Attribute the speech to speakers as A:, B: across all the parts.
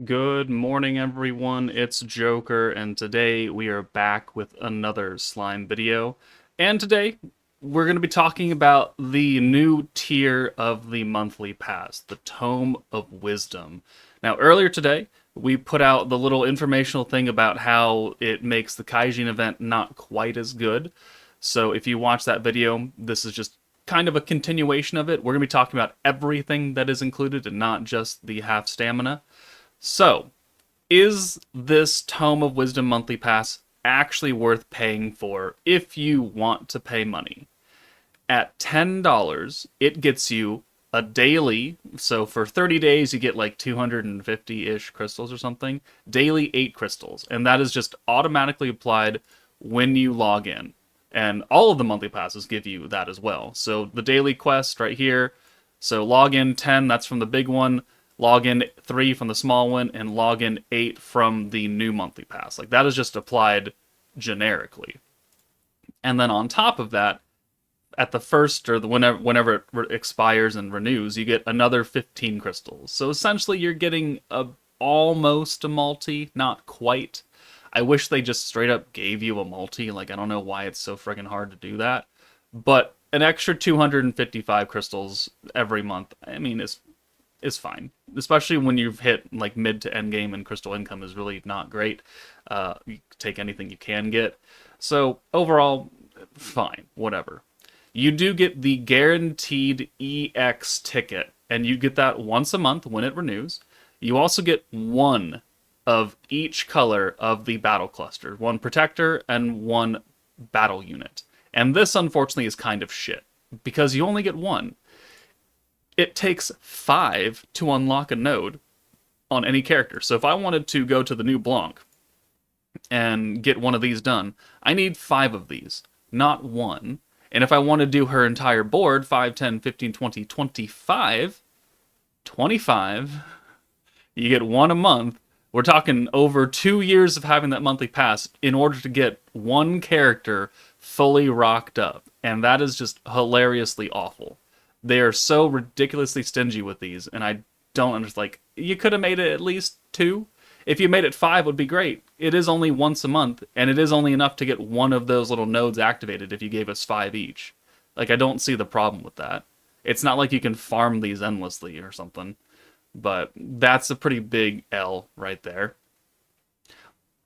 A: Good morning, everyone. It's Joker, and today we are back with another slime video. And today we're going to be talking about the new tier of the monthly pass, the Tome of Wisdom. Now, earlier today, we put out the little informational thing about how it makes the Kaijin event not quite as good. So if you watch that video, this is just kind of a continuation of it. We're going to be talking about everything that is included and not just the half stamina. So, is this Tome of Wisdom monthly pass actually worth paying for if you want to pay money? At $10, it gets you a daily, so for 30 days you get like 250-ish crystals or something, daily 8 crystals, and that is just automatically applied when you log in. And all of the monthly passes give you that as well. So the daily quest right here, so log in 10, that's from the big one, log in 3 from the small one, and log in 8 from the new monthly pass. Like that is just applied generically. And then on top of that, at the first or whenever it expires and renews, you get another 15 crystals. So essentially, you're getting almost a multi, not quite. I wish they just straight up gave you a multi. Like I don't know why it's so friggin' hard to do that, but an extra 255 crystals every month. I mean, is fine, especially when you've hit like mid to end game and crystal income is really not great. You take anything you can get. So overall, fine, whatever. You do get the guaranteed EX ticket, and you get that once a month when it renews. You also get one of each color of the battle cluster, one protector and one battle unit. And this, unfortunately, is kind of shit because you only get one. It takes 5 to unlock a node on any character. So if I wanted to go to the new Blanc and get one of these done, I need 5 of these, not one. And if I want to do her entire board, 5, 10, 15, 20, 25, 25, you get one a month. We're talking over 2 years of having that monthly pass in order to get one character fully rocked up. And that is just hilariously awful. They are so ridiculously stingy with these, and I don't understand. Like, you could have made it at least 2. If you made it 5, would be great. It is only once a month, and it is only enough to get one of those little nodes activated if you gave us 5 each. Like, I don't see the problem with that. It's not like you can farm these endlessly or something, but that's a pretty big L right there.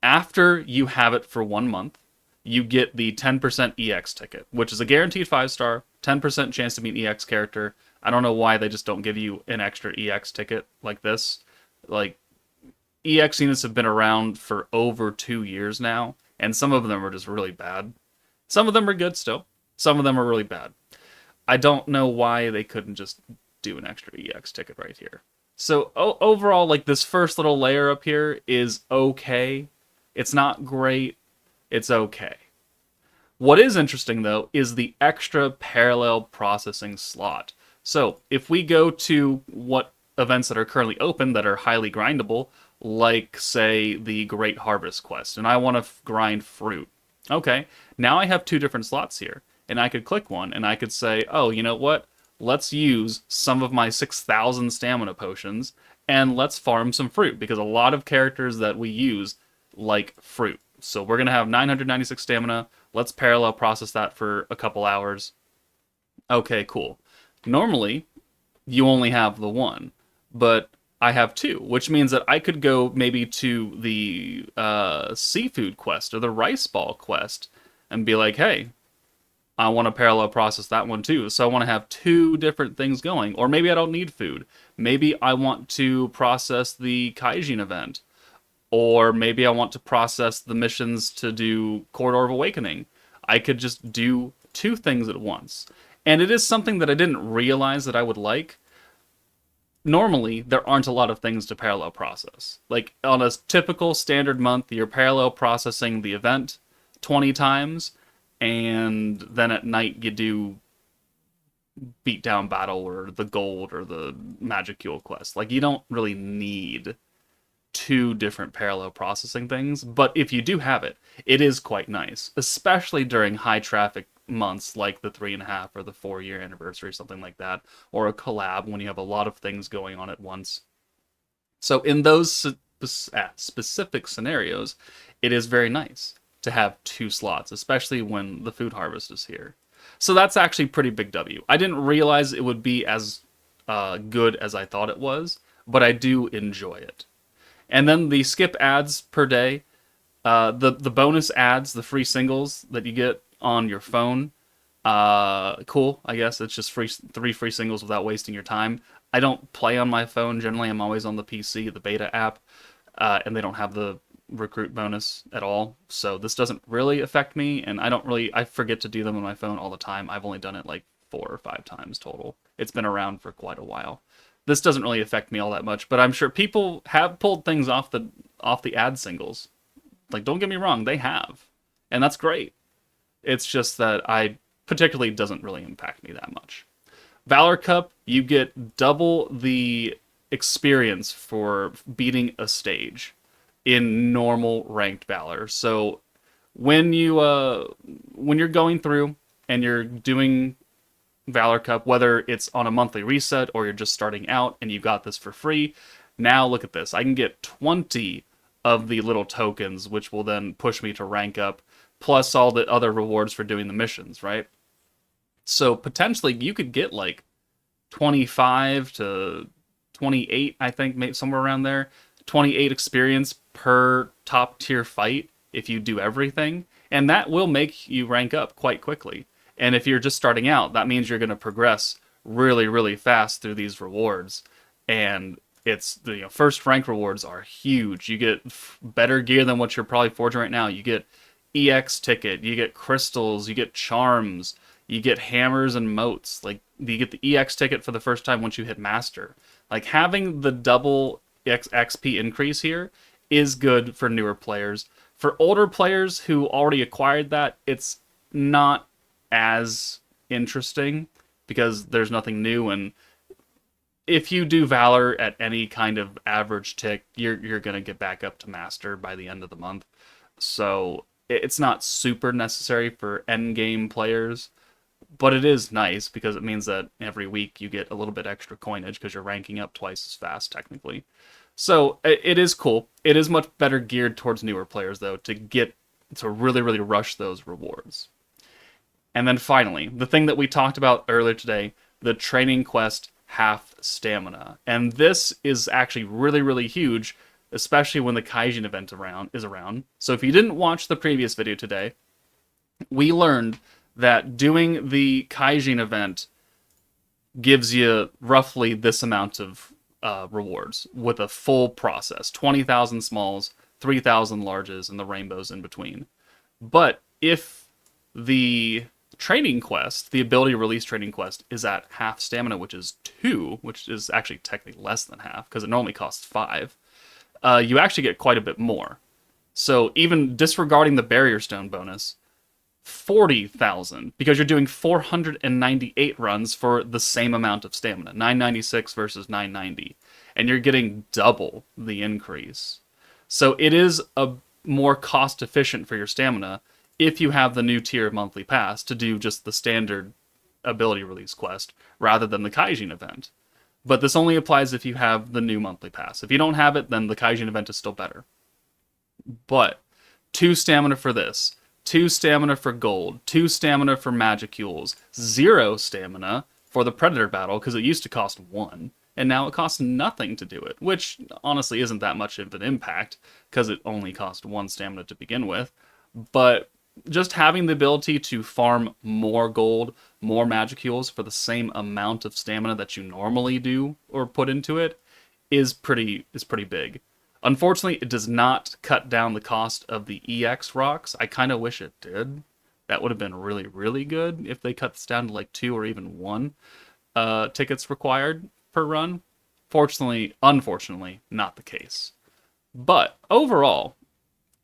A: After you have it for 1 month, you get the 10% EX ticket, which is a guaranteed 5-star, 10% chance to meet EX character. I don't know why they just don't give you an extra EX ticket like this. Like, EX units have been around for over 2 years now, and some of them are just really bad. Some of them are good still. Some of them are really bad. I don't know why they couldn't just do an extra EX ticket right here. So overall, like this first little layer up here is okay. It's not great. It's okay. What is interesting, though, is the extra parallel processing slot. So if we go to what events that are currently open that are highly grindable, like, say, the Great Harvest Quest, and I want to grind fruit. Okay, now I have 2 different slots here, and I could click one, and I could say, oh, you know what? Let's use some of my 6,000 stamina potions, and let's farm some fruit, because a lot of characters that we use like fruit. So we're going to have 996 stamina. Let's parallel process that for a couple hours. Okay, cool. Normally, you only have the one, but I have 2, which means that I could go maybe to the seafood quest or the rice ball quest and be like, hey, I want to parallel process that one too. So I want to have 2 different things going. Or maybe I don't need food. Maybe I want to process the Kaijin event. Or maybe I want to process the missions to do Corridor of Awakening. I could just do 2 things at once. And it is something that I didn't realize that I would like. Normally, there aren't a lot of things to parallel process. Like, on a typical standard month, you're parallel processing the event 20 times, and then at night you do beatdown battle or the gold or the Magicule quest. Like, you don't really need 2 different parallel processing things, but if you do have it, it is quite nice, especially during high traffic months like the 3.5 or the 4-year anniversary, something like that, or a collab when you have a lot of things going on at once. So in those at specific scenarios, it is very nice to have 2 slots, especially when the food harvest is here. So that's actually pretty big W. I didn't realize it would be as good as I thought it was, but I do enjoy it. And then the skip ads per day, the bonus ads, the free singles that you get on your phone. Cool. I guess it's just 3 free singles without wasting your time. I don't play on my phone. Generally, I'm always on the PC, the beta app, and they don't have the recruit bonus at all. So this doesn't really affect me, and I forget to do them on my phone all the time. I've only done it like 4 or 5 times total. It's been around for quite a while. This doesn't really affect me all that much, but I'm sure people have pulled things off the ad singles. Like, don't get me wrong, they have, and that's great. It's just that I particularly doesn't really impact me that much. Valor Cup, you get double the experience for beating a stage in normal ranked Valor. So when you're going through and you're doing Valor Cup, whether it's on a monthly reset or you're just starting out and you got this for free, now look at this. I can get 20 of the little tokens, which will then push me to rank up, plus all the other rewards for doing the missions, right? So potentially you could get like 25 to 28, I think, maybe somewhere around there. 28 experience per top tier fight if you do everything, and that will make you rank up quite quickly. And if you're just starting out, that means you're going to progress really, really fast through these rewards. And it's the first rank rewards are huge. You get better gear than what you're probably forging right now. You get EX ticket, you get crystals, you get charms, you get hammers and moats. Like, you get the EX ticket for the first time once you hit master. Like, having the double XP increase here is good for newer players. For older players who already acquired that, it's not as interesting because there's nothing new, and if you do Valor at any kind of average tick, you're gonna get back up to master by the end of the month. So it's not super necessary for end game players, but it is nice because it means that every week you get a little bit extra coinage because you're ranking up twice as fast technically. So it is cool. It is much better geared towards newer players though to really really rush those rewards. And then finally, the thing that we talked about earlier today, the training quest half stamina. And this is actually really, really huge, especially when the Kaijin event is around. So if you didn't watch the previous video today, we learned that doing the Kaijin event gives you roughly this amount of rewards with a full process. 20,000 smalls, 3,000 larges, and the rainbows in between. But if the training quest, the ability release training quest, is at half stamina, which is 2, which is actually technically less than half because it normally costs 5, you actually get quite a bit more. So even disregarding the barrier stone bonus, 40,000, because you're doing 498 runs for the same amount of stamina, 996 versus 990, and you're getting double the increase. So it is a more cost efficient for your stamina if you have the new tier monthly pass to do just the standard ability release quest rather than the Kaijin event. But this only applies if you have the new monthly pass. If you don't have it, then the Kaijin event is still better. But 2 stamina for this, 2 stamina for gold, 2 stamina for magicules, 0 stamina for the predator battle because it used to cost 1, and now it costs nothing to do it, which honestly isn't that much of an impact because it only cost 1 stamina to begin with. But just having the ability to farm more gold, more magicules for the same amount of stamina that you normally do or put into it is pretty big. Unfortunately, it does not cut down the cost of the EX rocks. I kind of wish it did. That would have been really, really good if they cut this down to like 2 or even 1 tickets required per run. Unfortunately, not the case. But overall,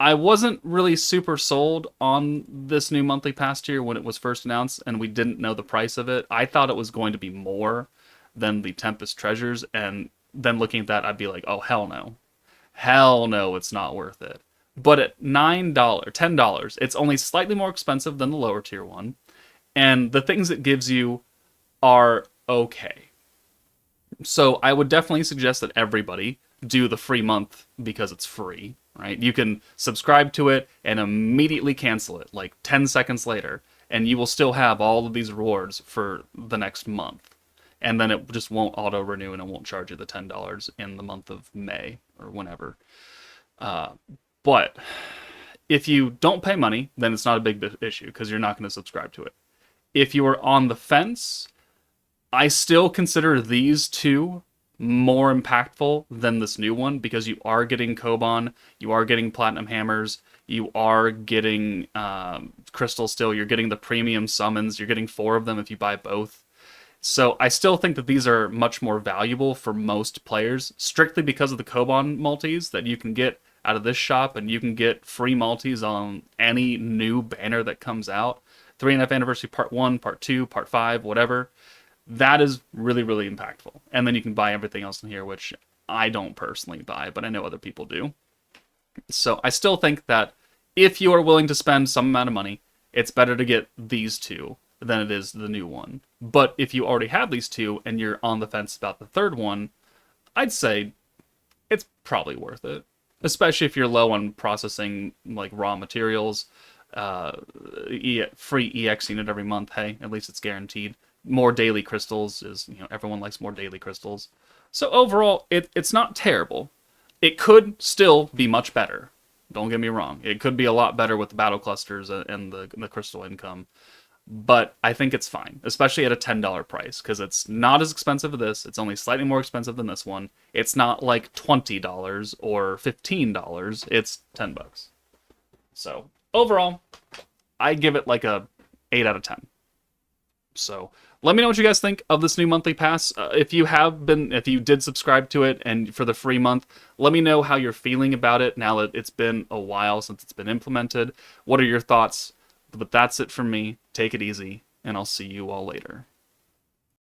A: I wasn't really super sold on this new monthly pass tier when it was first announced and we didn't know the price of it. I thought it was going to be more than the Tempest Treasures, and then looking at that, I'd be like, oh, hell no. Hell no, it's not worth it. But at $9, $10, it's only slightly more expensive than the lower tier one, and the things it gives you are okay. So I would definitely suggest that everybody do the free month because it's free, right? You can subscribe to it and immediately cancel it, like 10 seconds later, and you will still have all of these rewards for the next month. And then it just won't auto renew and it won't charge you the $10 in the month of May or whenever. But if you don't pay money, then it's not a big issue because you're not going to subscribe to it. If you are on the fence, I still consider these two more impactful than this new one because you are getting Koban, you are getting Platinum Hammers, you are getting Crystal still, you're getting the premium summons, you're getting 4 of them if you buy both. So I still think that these are much more valuable for most players, strictly because of the Koban multis that you can get out of this shop, and you can get free multis on any new banner that comes out. 3.5 Anniversary Part 1, Part 2, Part 5, whatever. That is really, really impactful. And then you can buy everything else in here, which I don't personally buy, but I know other people do. So I still think that if you are willing to spend some amount of money, it's better to get these two than it is the new one. But if you already have these two and you're on the fence about the third one, I'd say it's probably worth it. Especially if you're low on processing like raw materials, free EX unit every month. Hey, at least it's guaranteed. More daily crystals is, everyone likes more daily crystals. So overall, it's not terrible. It could still be much better. Don't get me wrong. It could be a lot better with the battle clusters and the crystal income. But I think it's fine, especially at a $10 price, because it's not as expensive as this. It's only slightly more expensive than this one. It's not like $20 or $15. It's $10. So overall, I give it like a 8 out of 10. So let me know what you guys think of this new monthly pass. If you did subscribe to it and for the free month, let me know how you're feeling about it now that it's been a while since it's been implemented. What are your thoughts? But that's it from me. Take it easy, and I'll see you all later.